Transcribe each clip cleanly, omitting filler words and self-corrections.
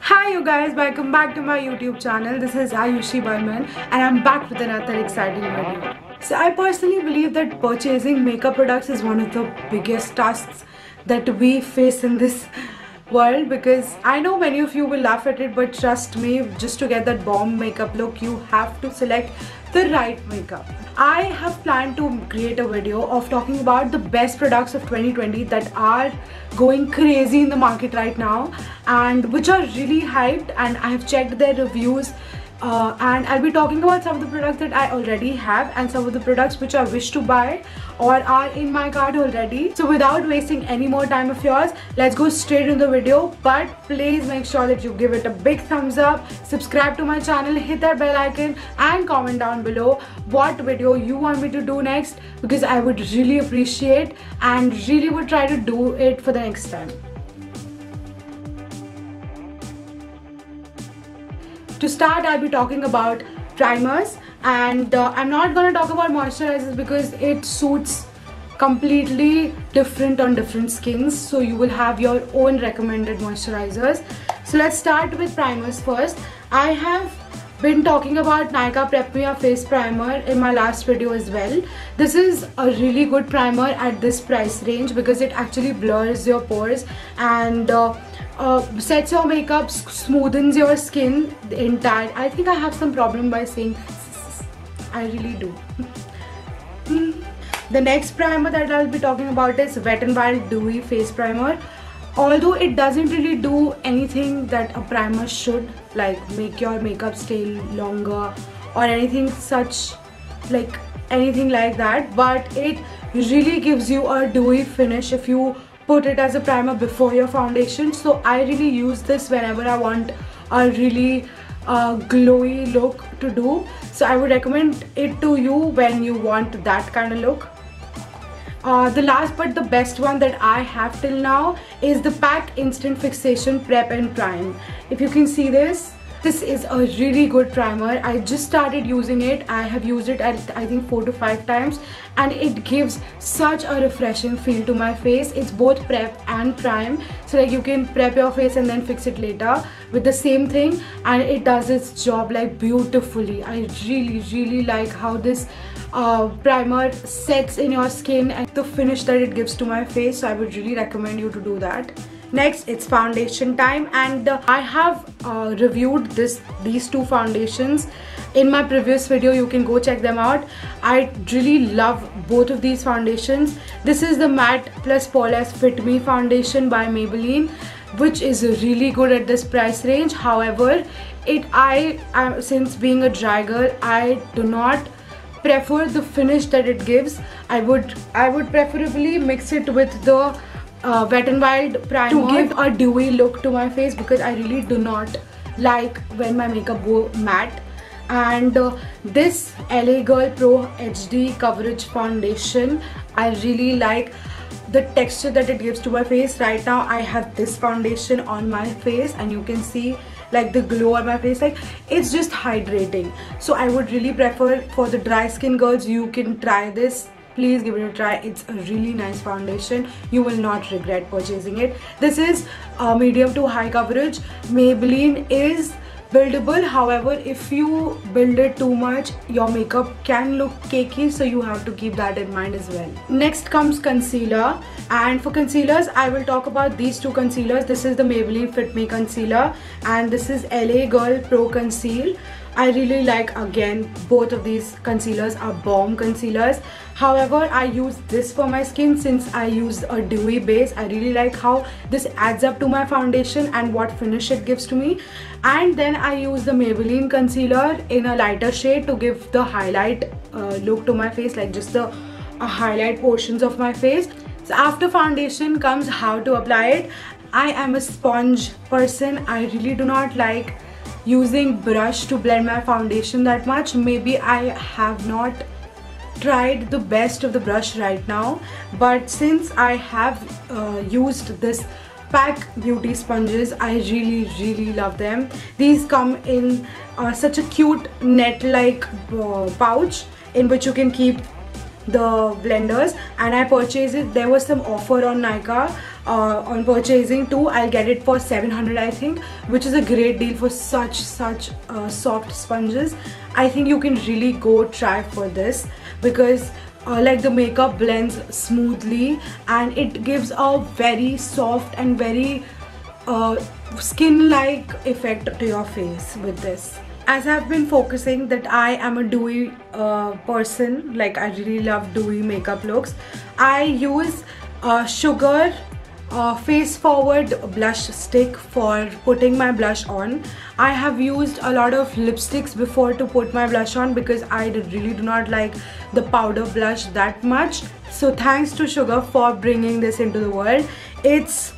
Hi you guys, welcome back to my YouTube channel. This is Ayushi Barman and I'm back with another exciting video. So I personally believe that purchasing makeup products is one of the biggest tasks that we face in this world, because I know many of you will laugh at it, but trust me, just to get that bomb makeup look you have to select the right makeup. I have planned to create a video of talking about the best products of 2020 that are going crazy in the market right now and which are really hyped, and I have checked their reviews. And I'll be talking about some of the products that I already have and some of the products which I wish to buy or are in my cart already. So without wasting any more time of yours, let's go straight into the video. But please make sure that you give it a big thumbs up, subscribe to my channel, hit that bell icon and comment down below what video you want me to do next, because I would really appreciate and really would try to do it for the next time. To start, I'll be talking about primers, and I'm not going to talk about moisturizers because it suits completely different on different skins, so you will have your own recommended moisturizers. So let's start with primers first. I have been talking about Nykaa Prep Me Up Face Primer in my last video as well. This is a really good primer at this price range because it actually blurs your pores and sets your makeup, smoothens your skin the entire. I think I have some problem by saying I really do. The next primer that I'll be talking about is Wet n Wild Dewy Face Primer. Although it doesn't really do anything that a primer should, like make your makeup stay longer or anything like that, but it really gives you a dewy finish if you put it as a primer before your foundation. So I really use this whenever I want a really glowy look to do. So I would recommend it to you when you want that kind of look. The last but the best one that I have till now is the PAC Instant Fixation Prep and Prime. If you can see this is a really good primer. I just started using it. I have used it at I think 4 to 5 times and it gives such a refreshing feel to my face. It's both prep and prime, so like you can prep your face and then fix it later with the same thing, and it does its job like beautifully. I really like how this primer sets in your skin and the finish that it gives to my face, so I would really recommend you to do that. Next, it's foundation time, and I have reviewed these two foundations in my previous video. You can go check them out. I really love both of these foundations. This is the Matte Plus Poreless Fit Me foundation by Maybelline, which is really good at this price range. However, since being a dry girl, I do not prefer the finish that it gives. I would preferably mix it with the Wet n Wild primer to give a dewy look to my face, because I really do not like when my makeup go matte. And this LA Girl Pro HD Coverage Foundation, I really like the texture that it gives to my face. Right now I have this foundation on my face and you can see like the glow on my face, like it's just hydrating. So I would really prefer, for the dry skin girls, you can try this. Please give it a try. It's a really nice foundation. You will not regret purchasing it. This is medium to high coverage. Maybelline is buildable. However, if you build it too much, your makeup can look cakey, so you have to keep that in mind as well. Next comes concealer, and for concealers I will talk about these two concealers. This is the Maybelline Fit Me concealer and this is LA Girl Pro Conceal. I really like, again, both of these concealers are bomb concealers. However, I use this for my skin since I use a dewy base. I really like how this adds up to my foundation and what finish it gives to me. And then I use the Maybelline concealer in a lighter shade to give the highlight look to my face, like just the highlight portions of my face. So after foundation comes how to apply it. I am a sponge person. I really do not like using brush to blend my foundation that much. Maybe I have not tried the best of the brush right now, but since I have used this PAC beauty sponges, I really love them. These come in such a cute net like pouch in which you can keep the blenders, and I purchased it. There was some offer on Nykaa on purchasing 2, I'll get it for 700 I think, which is a great deal for such soft sponges. I think you can really go try for this because like the makeup blends smoothly and it gives a very soft and very skin-like effect to your face with this. As I've been focusing that I am a dewy person, like I really love dewy makeup looks, I use Sugar face forward blush stick for putting my blush on. I have used a lot of lipsticks before to put my blush on because I really do not like the powder blush that much. So thanks to Sugar for bringing this into the world. It's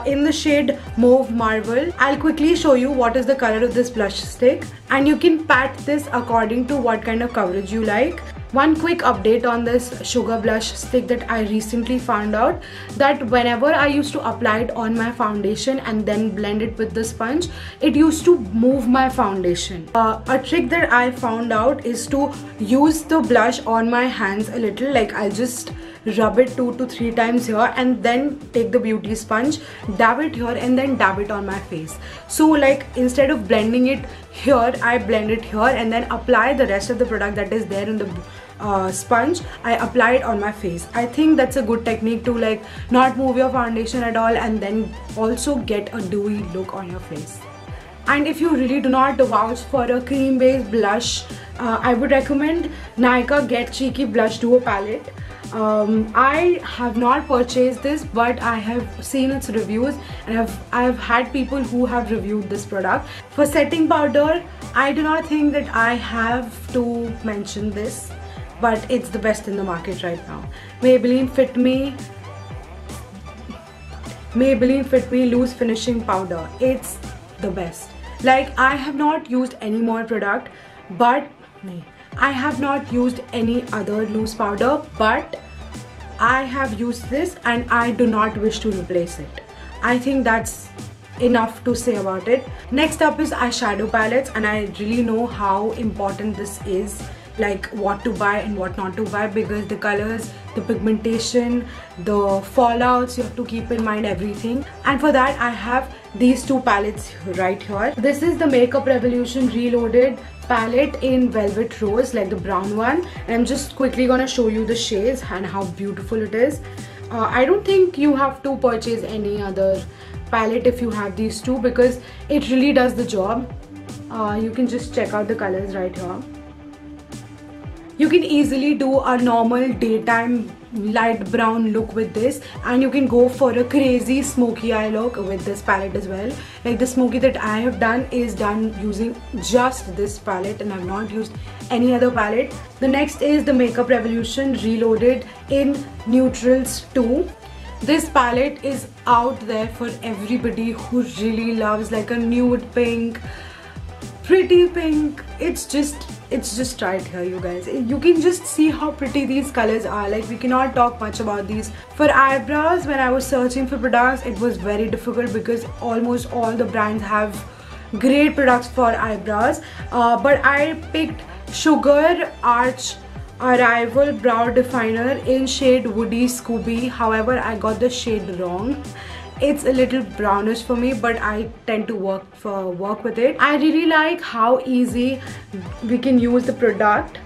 in the shade Mauve Marble. I'll quickly show you what is the color of this blush stick and you can pat this according to what kind of coverage you like. One quick update on this Sugar blush stick that I recently found out, that whenever I used to apply it on my foundation and then blend it with the sponge, it used to move my foundation. A trick that I found out is to use the blush on my hands a little, like I'll just rub it 2 to 3 times here and then take the beauty sponge, dab it here and then dab it on my face. So like instead of blending it here, I blend it here and then apply the rest of the product that is there in the sponge. I apply it on my face. I think that's a good technique to like not move your foundation at all and then also get a dewy look on your face. And if you really do not vouch for a cream based blush, I would recommend Nykaa Get Cheeky Blush Duo palette. I have not purchased this, but I have seen its reviews and I've had people who have reviewed this product. For setting powder, I do not think that I have to mention this, but it's the best in the market right now. Maybelline Fit Me Loose Finishing Powder. It's the best. Like I have not used any more product, but I have not used any other loose powder, but I have used this and I do not wish to replace it. I think that's enough to say about it. Next up is eyeshadow palettes, and I really know how important this is, like what to buy and what not to buy, because the colors, the pigmentation, the fallouts, you have to keep in mind everything. And for that I have these two palettes right here. This is the Makeup Revolution Reloaded palette in Velvet Rose, like the brown one, and I'm just quickly gonna show you the shades and how beautiful it is. I don't think you have to purchase any other palette if you have these two, because it really does the job. You can just check out the colors right here. You can easily do a normal daytime light brown look with this, and you can go for a crazy smoky eye look with this palette as well. Like the smoky that I have done is done using just this palette and I have not used any other palette. The next is the Makeup Revolution Reloaded in Neutrals 2. This palette is out there for everybody who really loves like a nude pink, pretty pink. It's just right here, you guys. You can just see how pretty these colors are. Like we cannot talk much about these. For eyebrows, when I was searching for products, it was very difficult because almost all the brands have great products for eyebrows, but I picked Sugar Arch Arrival Brow Definer in shade Woody Scooby. However, I got the shade wrong. It's a little brownish for me, but I tend to work with it. I really like how easy we can use the product.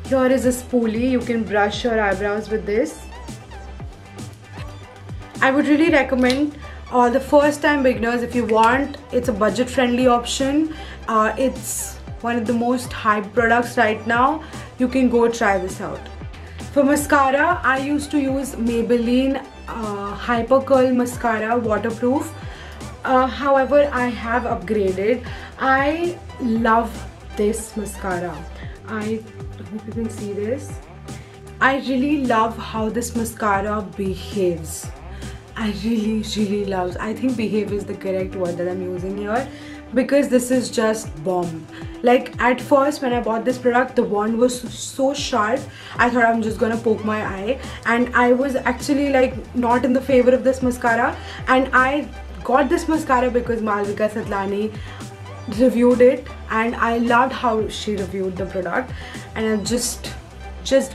Here is a spoolie. You can brush your eyebrows with this. I would really recommend the first time beginners, if you want, it's a budget friendly option. It's one of the most hyped products right now. You can go try this out. For mascara, I used to use Maybelline Hyper Curl Mascara waterproof. However, I have upgraded. I love this mascara. I hope you can see this. I really love how this mascara behaves. I really love. I think behave is the correct word that I'm using here, because this is just bomb. Like at first when I bought this product, the wand was so sharp, I thought I'm just gonna poke my eye, and I was actually like not in the favor of this mascara, and I got this mascara because Malvika Satlani reviewed it and I loved how she reviewed the product, and I just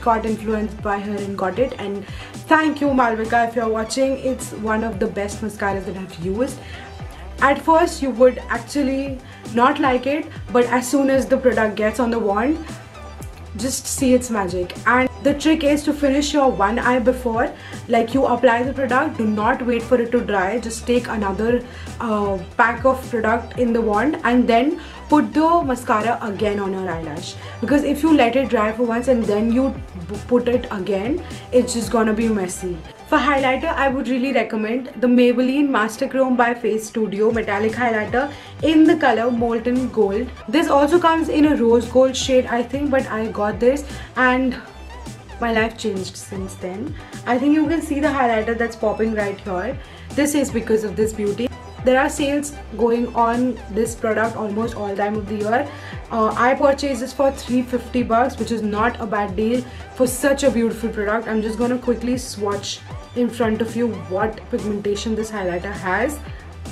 got influenced by her and got it. And Thank you, Malvika, if you're watching. It's one of the best mascaras that I've used. At first you would actually not like it, but as soon as the product gets on the wand, just see its magic. And the trick is to finish your one eye before, like you apply the product. Do not wait for it to dry. Just take another pack of product in the wand and then put the mascara again on your eyelash, because if you let it dry for once and then you put it again, it's just gonna be messy. For highlighter, I would really recommend the Maybelline Master Chrome by Face Studio Metallic Highlighter in the color Molten Gold. This also comes in a rose gold shade, I think, but I got this and my life changed since then. I think you can see the highlighter that's popping right here. This is because of this beauty. There are sales going on this product almost all time of the year. I purchased this for $350, which is not a bad deal for such a beautiful product. I'm just gonna quickly swatch in front of you what pigmentation this highlighter has.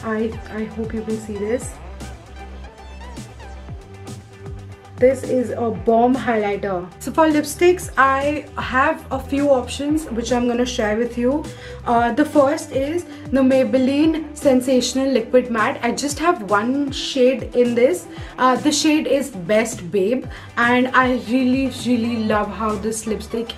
I hope you can see this. This is a bomb highlighter. So for lipsticks, I have a few options which I'm gonna share with you. The first is the Maybelline Sensational Liquid Matte. I just have one shade in this. The shade is Best Babe, and I really love how this lipstick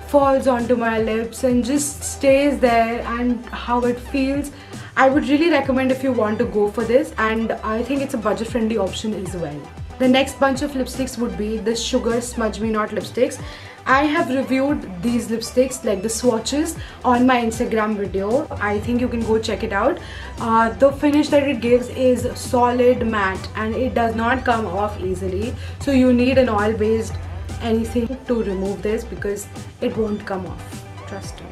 falls onto my lips and just stays there, and how it feels. I would really recommend if you want to go for this, and I think it's a budget friendly option as well. The next bunch of lipsticks would be the Sugar Smudge Me Not lipsticks. I have reviewed these lipsticks, like the swatches, on my Instagram video. I think you can go check it out. The finish that it gives is solid matte and it does not come off easily. So you need an oil based anything to remove this because it won't come off. Trust me.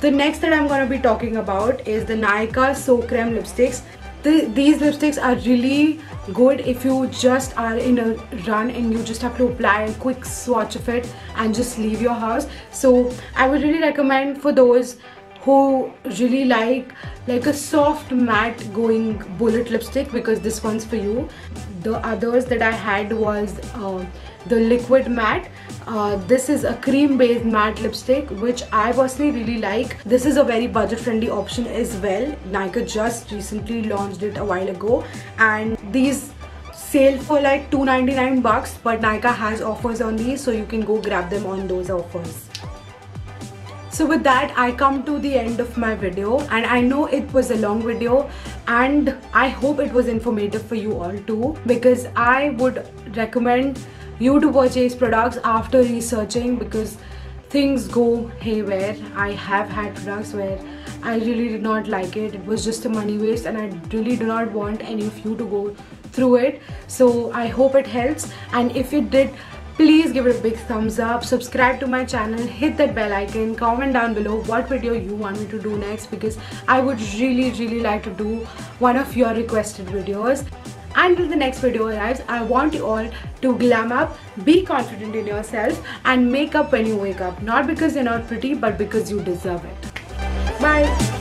The next that I'm going to be talking about is the Nykaa So Creme lipsticks. These lipsticks are really good if you just are in a run and you just have to apply a quick swatch of it and just leave your house. So I would really recommend for those who really like a soft matte going bullet lipstick, because this one's for you. The others that I had was the liquid matte. This is a cream based matte lipstick which I personally really like. This is a very budget friendly option as well. Nykaa just recently launched it a while ago, and these sale for like $2.99, but Nykaa has offers on these, so you can go grab them on those offers. So with that, I come to the end of my video, and I know it was a long video and I hope it was informative for you all too, because I would recommend you to purchase products after researching, because things go haywire. I have had products where I really did not like it. It was just a money waste and I really do not want any of you to go through it. So I hope it helps, and if it did, please give it a big thumbs up, subscribe to my channel, hit that bell icon, comment down below what video you want me to do next, because I would really like to do one of your requested videos. Until the next video arrives, I want you all to glam up, be confident in yourself, and make up when you wake up. Not because you're not pretty, but because you deserve it. Bye.